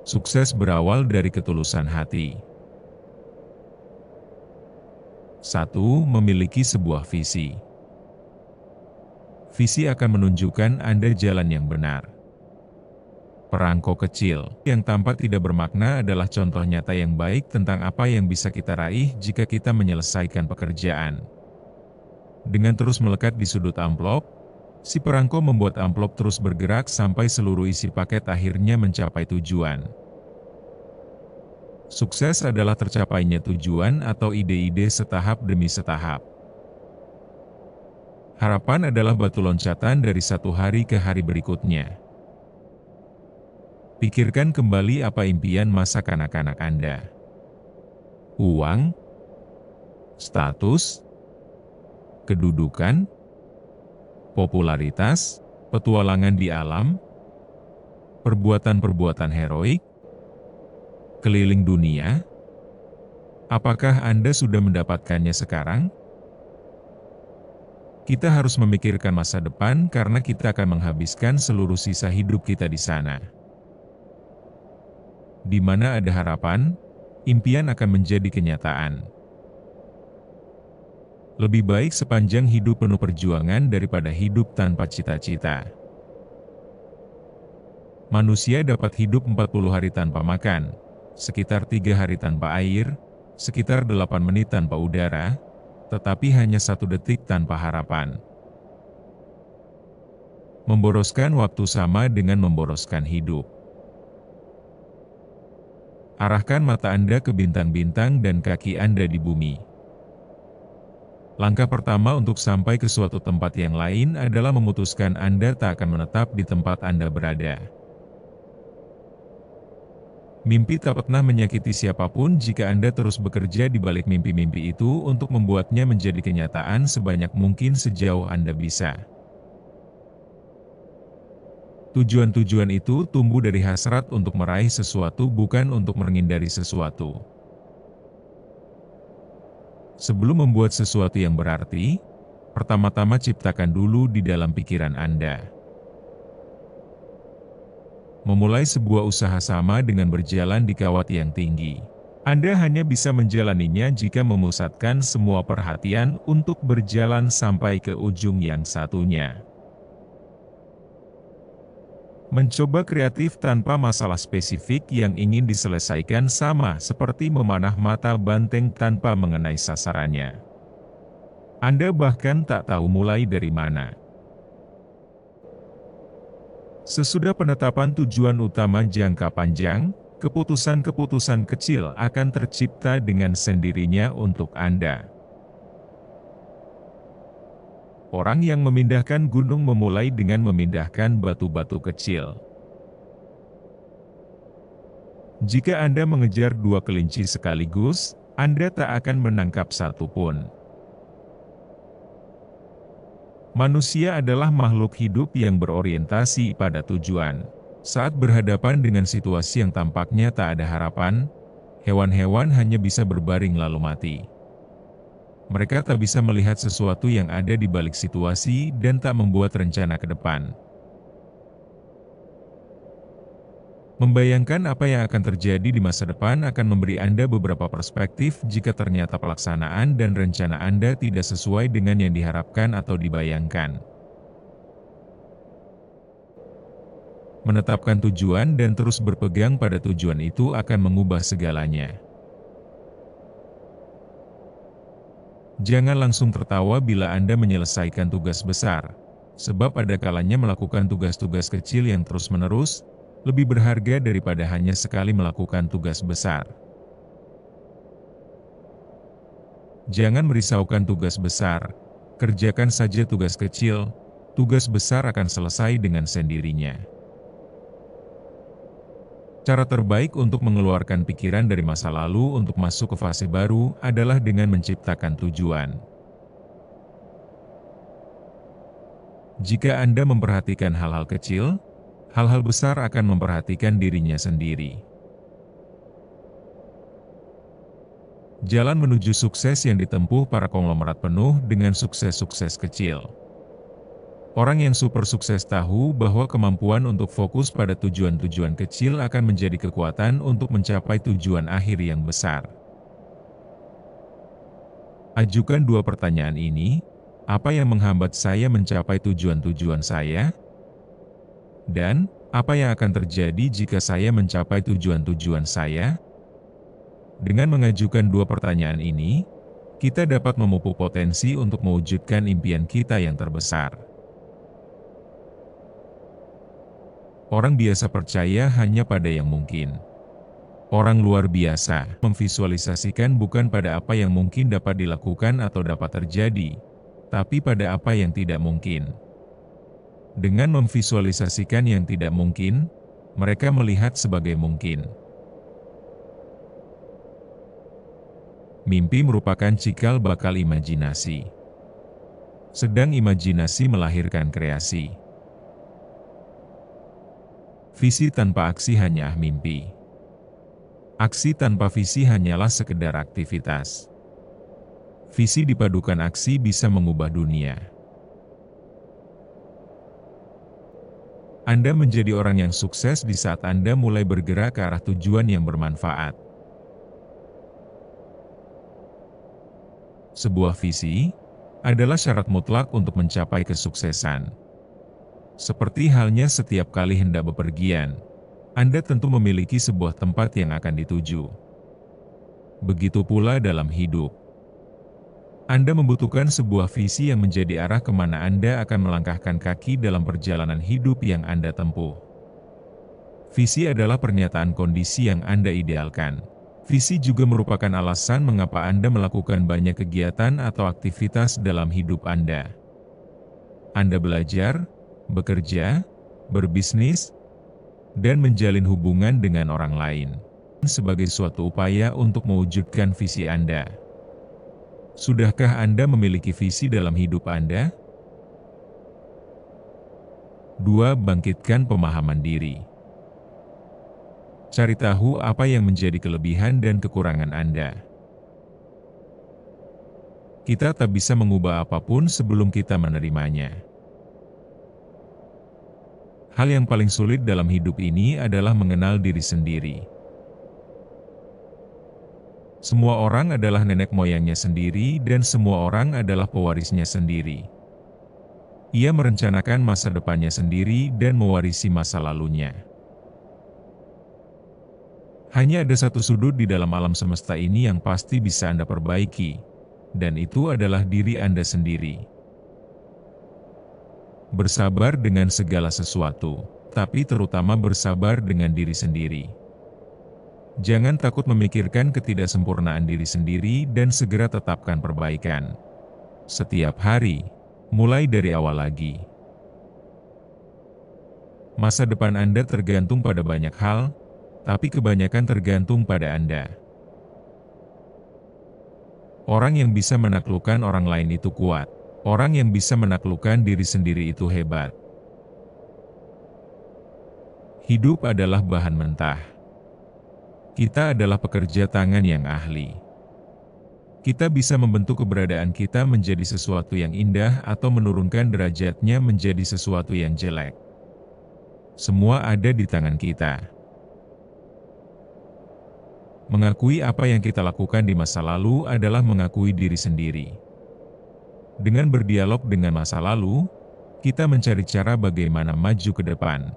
Sukses berawal dari ketulusan hati. 1. Memiliki sebuah visi. Visi akan menunjukkan Anda jalan yang benar. Perangko kecil yang tampak tidak bermakna adalah contoh nyata yang baik tentang apa yang bisa kita raih jika kita menyelesaikan pekerjaan. Dengan terus melekat di sudut amplop, si perangko membuat amplop terus bergerak sampai seluruh isi paket akhirnya mencapai tujuan. Sukses adalah tercapainya tujuan atau ide-ide setahap demi setahap. Harapan adalah batu loncatan dari satu hari ke hari berikutnya. Pikirkan kembali apa impian masa kanak-kanak Anda. Uang, status, kedudukan, popularitas, petualangan di alam, perbuatan-perbuatan heroik, keliling dunia. Apakah Anda sudah mendapatkannya sekarang? Kita harus memikirkan masa depan karena kita akan menghabiskan seluruh sisa hidup kita di sana. Di mana ada harapan, impian akan menjadi kenyataan. Lebih baik sepanjang hidup penuh perjuangan daripada hidup tanpa cita-cita. Manusia dapat hidup 40 hari tanpa makan, sekitar 3 hari tanpa air, sekitar 8 menit tanpa udara, tetapi hanya 1 detik tanpa harapan. Memboroskan waktu sama dengan memboroskan hidup. Arahkan mata Anda ke bintang-bintang dan kaki Anda di bumi. Langkah pertama untuk sampai ke suatu tempat yang lain adalah memutuskan Anda tak akan menetap di tempat Anda berada. Mimpi tak pernah menyakiti siapapun jika Anda terus bekerja di balik mimpi-mimpi itu untuk membuatnya menjadi kenyataan sebanyak mungkin sejauh Anda bisa. Tujuan-tujuan itu tumbuh dari hasrat untuk meraih sesuatu bukan untuk menghindari sesuatu. Sebelum membuat sesuatu yang berarti, pertama-tama ciptakan dulu di dalam pikiran Anda. Memulai sebuah usaha sama dengan berjalan di kawat yang tinggi. Anda hanya bisa menjalaninya jika memusatkan semua perhatian untuk berjalan sampai ke ujung yang satunya. Mencoba kreatif tanpa masalah spesifik yang ingin diselesaikan sama seperti memanah mata banteng tanpa mengenai sasarannya. Anda bahkan tak tahu mulai dari mana. Sesudah penetapan tujuan utama jangka panjang, keputusan-keputusan kecil akan tercipta dengan sendirinya untuk Anda. Orang yang memindahkan gunung memulai dengan memindahkan batu-batu kecil. Jika Anda mengejar 2 kelinci sekaligus, Anda tak akan menangkap satu pun. Manusia adalah makhluk hidup yang berorientasi pada tujuan. Saat berhadapan dengan situasi yang tampaknya tak ada harapan, hewan-hewan hanya bisa berbaring lalu mati. Mereka tak bisa melihat sesuatu yang ada di balik situasi dan tak membuat rencana ke depan. Membayangkan apa yang akan terjadi di masa depan akan memberi Anda beberapa perspektif jika ternyata pelaksanaan dan rencana Anda tidak sesuai dengan yang diharapkan atau dibayangkan. Menetapkan tujuan dan terus berpegang pada tujuan itu akan mengubah segalanya. Jangan langsung tertawa bila Anda menyelesaikan tugas besar, sebab ada kalanya melakukan tugas-tugas kecil yang terus-menerus, lebih berharga daripada hanya sekali melakukan tugas besar. Jangan merisaukan tugas besar, kerjakan saja tugas kecil, tugas besar akan selesai dengan sendirinya. Cara terbaik untuk mengeluarkan pikiran dari masa lalu untuk masuk ke fase baru adalah dengan menciptakan tujuan. Jika Anda memperhatikan hal-hal kecil, hal-hal besar akan memperhatikan dirinya sendiri. Jalan menuju sukses yang ditempuh para konglomerat penuh dengan sukses-sukses kecil. Orang yang super sukses tahu bahwa kemampuan untuk fokus pada tujuan-tujuan kecil akan menjadi kekuatan untuk mencapai tujuan akhir yang besar. Ajukan dua pertanyaan ini, apa yang menghambat saya mencapai tujuan-tujuan saya? Dan, apa yang akan terjadi jika saya mencapai tujuan-tujuan saya? Dengan mengajukan dua pertanyaan ini, kita dapat memupuk potensi untuk mewujudkan impian kita yang terbesar. Orang biasa percaya hanya pada yang mungkin. Orang luar biasa memvisualisasikan bukan pada apa yang mungkin dapat dilakukan atau dapat terjadi, tapi pada apa yang tidak mungkin. Dengan memvisualisasikan yang tidak mungkin, mereka melihat sebagai mungkin. Mimpi merupakan cikal bakal imajinasi. Sedang imajinasi melahirkan kreasi. Visi tanpa aksi hanya mimpi. Aksi tanpa visi hanyalah sekedar aktivitas. Visi dipadukan aksi bisa mengubah dunia. Anda menjadi orang yang sukses di saat Anda mulai bergerak ke arah tujuan yang bermanfaat. Sebuah visi adalah syarat mutlak untuk mencapai kesuksesan. Seperti halnya setiap kali hendak bepergian, Anda tentu memiliki sebuah tempat yang akan dituju. Begitu pula dalam hidup. Anda membutuhkan sebuah visi yang menjadi arah kemana Anda akan melangkahkan kaki dalam perjalanan hidup yang Anda tempuh. Visi adalah pernyataan kondisi yang Anda idealkan. Visi juga merupakan alasan mengapa Anda melakukan banyak kegiatan atau aktivitas dalam hidup Anda. Anda belajar, bekerja, berbisnis, dan menjalin hubungan dengan orang lain sebagai suatu upaya untuk mewujudkan visi Anda. Sudahkah Anda memiliki visi dalam hidup Anda? 2. Bangkitkan pemahaman diri. Cari tahu apa yang menjadi kelebihan dan kekurangan Anda. Kita tak bisa mengubah apapun sebelum kita menerimanya. Hal yang paling sulit dalam hidup ini adalah mengenal diri sendiri. Semua orang adalah nenek moyangnya sendiri dan semua orang adalah pewarisnya sendiri. Ia merencanakan masa depannya sendiri dan mewarisi masa lalunya. Hanya ada satu sudut di dalam alam semesta ini yang pasti bisa Anda perbaiki, dan itu adalah diri Anda sendiri. Bersabar dengan segala sesuatu, tapi terutama bersabar dengan diri sendiri. Jangan takut memikirkan ketidaksempurnaan diri sendiri dan segera tetapkan perbaikan. Setiap hari, mulai dari awal lagi. Masa depan Anda tergantung pada banyak hal, tapi kebanyakan tergantung pada Anda. Orang yang bisa menaklukkan orang lain itu kuat. Orang yang bisa menaklukkan diri sendiri itu hebat. Hidup adalah bahan mentah. Kita adalah pekerja tangan yang ahli. Kita bisa membentuk keberadaan kita menjadi sesuatu yang indah atau menurunkan derajatnya menjadi sesuatu yang jelek. Semua ada di tangan kita. Mengakui apa yang kita lakukan di masa lalu adalah mengakui diri sendiri. Dengan berdialog dengan masa lalu, kita mencari cara bagaimana maju ke depan.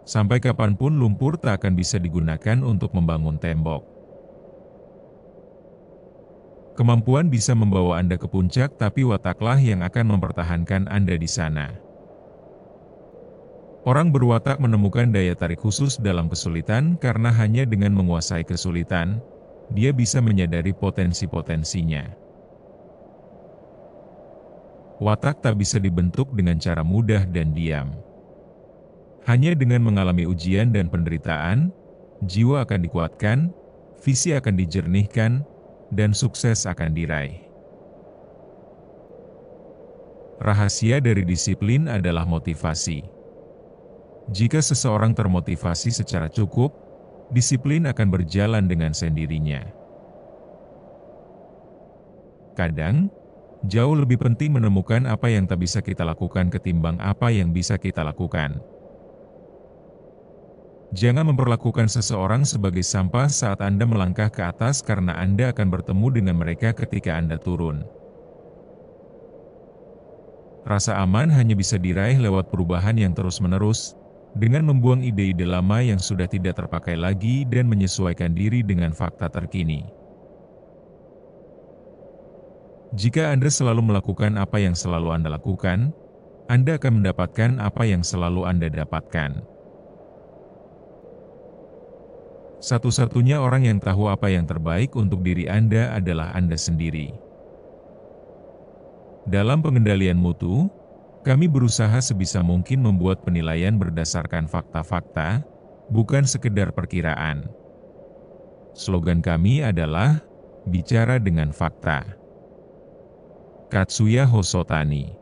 Sampai kapanpun lumpur tak akan bisa digunakan untuk membangun tembok. Kemampuan bisa membawa Anda ke puncak, tapi wataklah yang akan mempertahankan Anda di sana. Orang berwatak menemukan daya tarik khusus dalam kesulitan karena hanya dengan menguasai kesulitan, dia bisa menyadari potensi-potensinya. Watak tak bisa dibentuk dengan cara mudah dan diam. Hanya dengan mengalami ujian dan penderitaan, jiwa akan dikuatkan, visi akan dijernihkan, dan sukses akan diraih. Rahasia dari disiplin adalah motivasi. Jika seseorang termotivasi secara cukup, disiplin akan berjalan dengan sendirinya. Kadang, Jauh lebih penting menemukan apa yang tak bisa kita lakukan ketimbang apa yang bisa kita lakukan. Jangan memperlakukan seseorang sebagai sampah saat Anda melangkah ke atas karena Anda akan bertemu dengan mereka ketika Anda turun. Rasa aman hanya bisa diraih lewat perubahan yang terus-menerus, dengan membuang ide-ide lama yang sudah tidak terpakai lagi dan menyesuaikan diri dengan fakta terkini. Jika Anda selalu melakukan apa yang selalu Anda lakukan, Anda akan mendapatkan apa yang selalu Anda dapatkan. Satu-satunya orang yang tahu apa yang terbaik untuk diri Anda adalah Anda sendiri. Dalam pengendalian mutu, kami berusaha sebisa mungkin membuat penilaian berdasarkan fakta-fakta, bukan sekedar perkiraan. Slogan kami adalah, bicara dengan fakta. Katsuya Hosotani.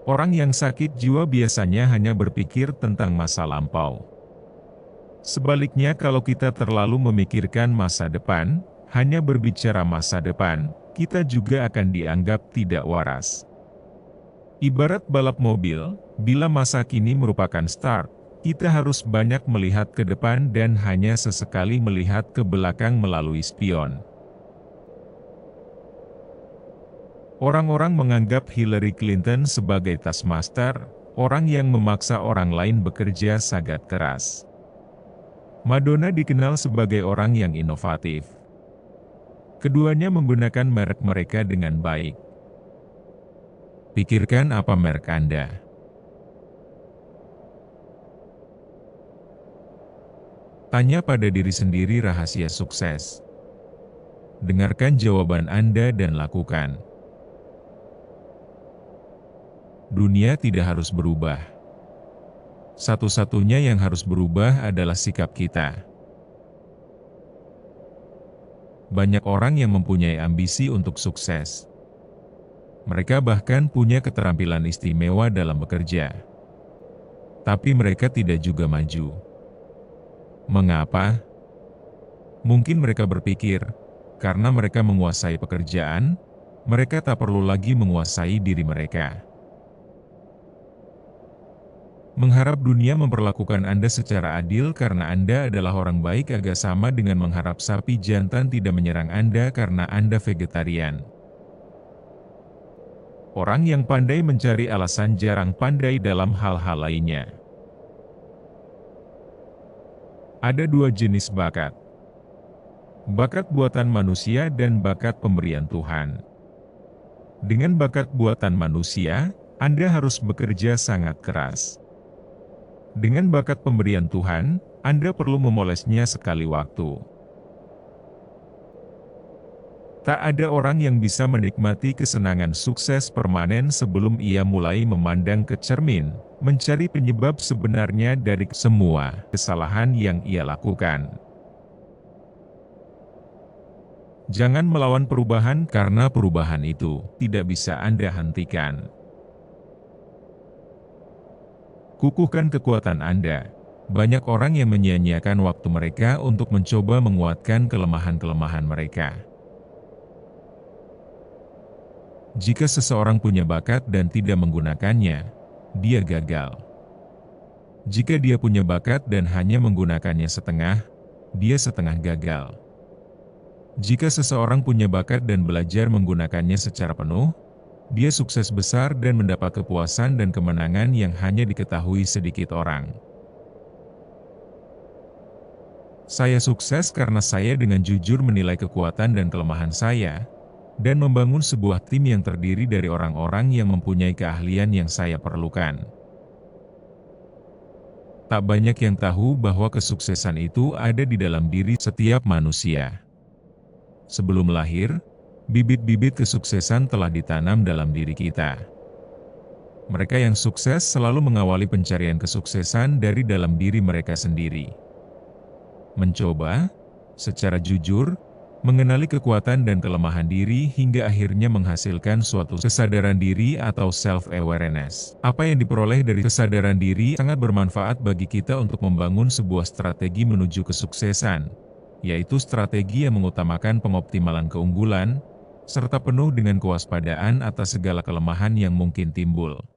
Orang yang sakit jiwa biasanya hanya berpikir tentang masa lampau. Sebaliknya kalau kita terlalu memikirkan masa depan, hanya berbicara masa depan, kita juga akan dianggap tidak waras. Ibarat balap mobil, bila masa kini merupakan start, kita harus banyak melihat ke depan dan hanya sesekali melihat ke belakang melalui spion. Orang-orang menganggap Hillary Clinton sebagai taskmaster, orang yang memaksa orang lain bekerja sangat keras. Madonna dikenal sebagai orang yang inovatif. Keduanya menggunakan merek mereka dengan baik. Pikirkan apa merek Anda. Tanya pada diri sendiri rahasia sukses. Dengarkan jawaban Anda dan lakukan. Dunia tidak harus berubah. Satu-satunya yang harus berubah adalah sikap kita. Banyak orang yang mempunyai ambisi untuk sukses. Mereka bahkan punya keterampilan istimewa dalam bekerja. Tapi mereka tidak juga maju. Mengapa? Mungkin mereka berpikir, karena mereka menguasai pekerjaan, mereka tak perlu lagi menguasai diri mereka. Mengharap dunia memperlakukan Anda secara adil karena Anda adalah orang baik agak sama dengan mengharap sapi jantan tidak menyerang Anda karena Anda vegetarian. Orang yang pandai mencari alasan jarang pandai dalam hal-hal lainnya. Ada dua jenis bakat. Bakat buatan manusia dan bakat pemberian Tuhan. Dengan bakat buatan manusia, Anda harus bekerja sangat keras. Dengan bakat pemberian Tuhan, Anda perlu memolesnya sekali waktu. Tak ada orang yang bisa menikmati kesenangan sukses permanen sebelum ia mulai memandang ke cermin, mencari penyebab sebenarnya dari semua kesalahan yang ia lakukan. Jangan melawan perubahan karena perubahan itu tidak bisa Anda hentikan. Kukuhkan kekuatan Anda. Banyak orang yang menyia-nyiakan waktu mereka untuk mencoba menguatkan kelemahan-kelemahan mereka. Jika seseorang punya bakat dan tidak menggunakannya, dia gagal. Jika dia punya bakat dan hanya menggunakannya setengah, dia setengah gagal. Jika seseorang punya bakat dan belajar menggunakannya secara penuh, dia sukses besar dan mendapat kepuasan dan kemenangan yang hanya diketahui sedikit orang. Saya sukses karena saya dengan jujur menilai kekuatan dan kelemahan saya, dan membangun sebuah tim yang terdiri dari orang-orang yang mempunyai keahlian yang saya perlukan. Tak banyak yang tahu bahwa kesuksesan itu ada di dalam diri setiap manusia. Sebelum lahir, bibit-bibit kesuksesan telah ditanam dalam diri kita. Mereka yang sukses selalu mengawali pencarian kesuksesan dari dalam diri mereka sendiri. Mencoba, secara jujur, mengenali kekuatan dan kelemahan diri hingga akhirnya menghasilkan suatu kesadaran diri atau self-awareness. Apa yang diperoleh dari kesadaran diri sangat bermanfaat bagi kita untuk membangun sebuah strategi menuju kesuksesan, yaitu strategi yang mengutamakan pengoptimalan keunggulan, serta penuh dengan kewaspadaan atas segala kelemahan yang mungkin timbul.